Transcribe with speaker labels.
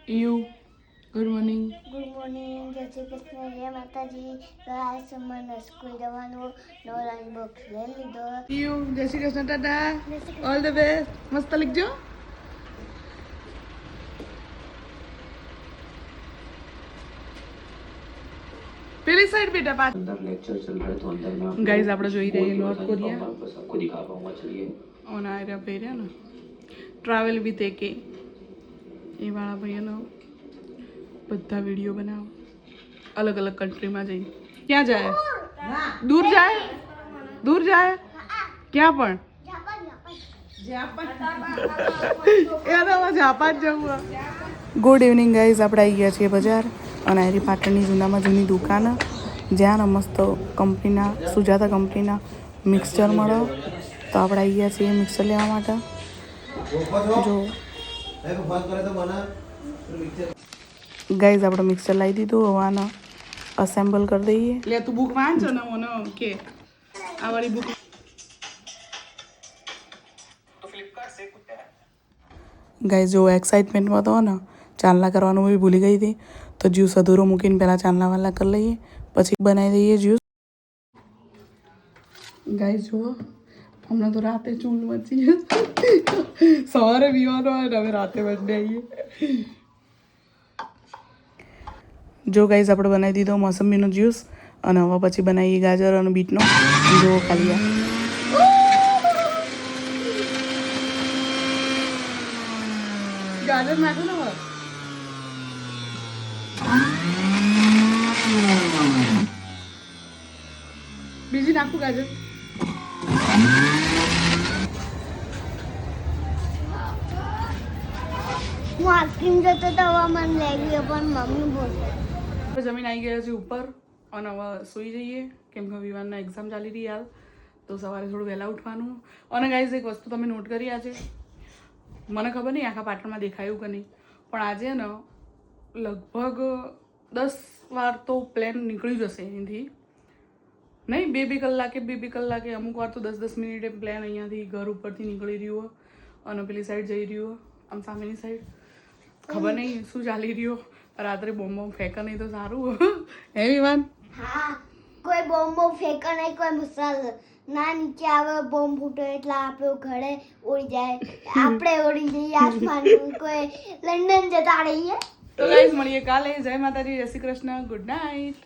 Speaker 1: You good morning.
Speaker 2: Good morning, જય શ્રી કૃષ્ણ, જય માતાજી. તો આ સમયનો સ્કૂલ જવાનું નવો લંચ બોક્સ લઈ લીધો.
Speaker 1: યુ જય Shri Krishna, Tata, all the best. મસ્ત લખજો. પેલી સાઈડ બેટા પાછ
Speaker 3: अंदर लेक्चर चल रहा है तो अंदर में
Speaker 1: ગાઈઝ આપણે જોઈ રહીએ નોર્થ કોરિયા
Speaker 3: बस आपको दिखा पाऊंगा चलिए
Speaker 1: ઓન આર્યા પહેર્યા ને ટ્રાવેલ વિથ એકે એ વાળા ભાઈઓનો બધા વિડીયો બનાવો અલગ અલગ કન્ટ્રીમાં જઈને. ક્યાં જાય? દૂર જાય? દૂર જાય? ક્યાં પણ? જાપાન જવું. ગુડ ઇવનિંગ ગાઈઝ, આપણે આવી ગયા છીએ બજાર અને આરી પાટણની જૂનામાં જૂની દુકાન જ્યાં મસ્ત કંપનીના સુજાતા કંપનીના મિક્સચર મળો. તો આપણે આવી ગયા છીએ મિક્સર લેવા માટે. જો ગાઈઝ આપણે મિક્સર લાવી દીધું, હવે આને અસેમ્બલ કરી દઈએ. લે તું બુક વાંચ ને મને કે આ વાળી બુક. ગાઈઝ જો એક્સાઇટમેન્ટમાં તો ને ચાંદલા કરવાનું બી ભૂલી ગઈ હતી, તો જ્યુસ અધૂરો મૂકીને પહેલાં ચાંદલા વાલા કરી લઈએ, પછી બનાવી દઈએ જ્યુસ. ગાઈઝ જુઓ, હમણાં તો રાતે ચૂલ મચી સવારે પીવાનો હોય ને હવે રાતે બને આવીએ. જો ગાઈઝ આપણે બનાવી દીધો મોસંબીનો જ્યુસ અને હવે પછી બનાવીએ ગાજર અને બીટનો. જો ખાલી આ ગાજર નાખો ને હવે. બીજી નાખું ગાજર.
Speaker 2: હું આઈસ્ક્રીમ જતો તો મને લઈ ગયો પણ મમ્મી બોલશે.
Speaker 1: જમીન આવી ગયા છે ઉપર અને હવે સૂઈ જઈએ કેમ કે વિવાનના એક્ઝામ ચાલી રહી હાલ, તો સવારે થોડું વહેલા ઉઠવાનું. અને ગાઈઝ એક વસ્તુ તમે નોટ કરી આજે, મને ખબર નહીં આખા પાટણમાં દેખાયું કે નહીં, પણ આજે ને લગભગ 10 વાર તો પ્લેન નીકળી જશે અહીંથી. નહીં બે કલાકે અમુક વાર તો 10 મિનિટે પ્લેન અહીંયાથી ઘર ઉપરથી નીકળી રહ્યું અને પેલી સાઈડ જઈ રહ્યું આમ સામેની સાઈડ. ખબર નહીં શું ચાલી રહ્યું. રાત્રે બોમ્બ ફેંકે નહીં તો સારું. હે વિવાન?
Speaker 2: હા, કોઈ બોમ્બો ફેંકે નહીં, કોઈ મસાલો ના નીચે આવે બોમ્બ ફૂટે એટલે આપણું ઘરે ઉડી જાય, આપણે ઉડી જઈએ આસમાન, કોઈ લંડન જતા રહીએ.
Speaker 1: તો ગાઈઝ મળીએ કાલે. જય માતાજી, જય શ્રી કૃષ્ણ, ગુડ નાઇટ.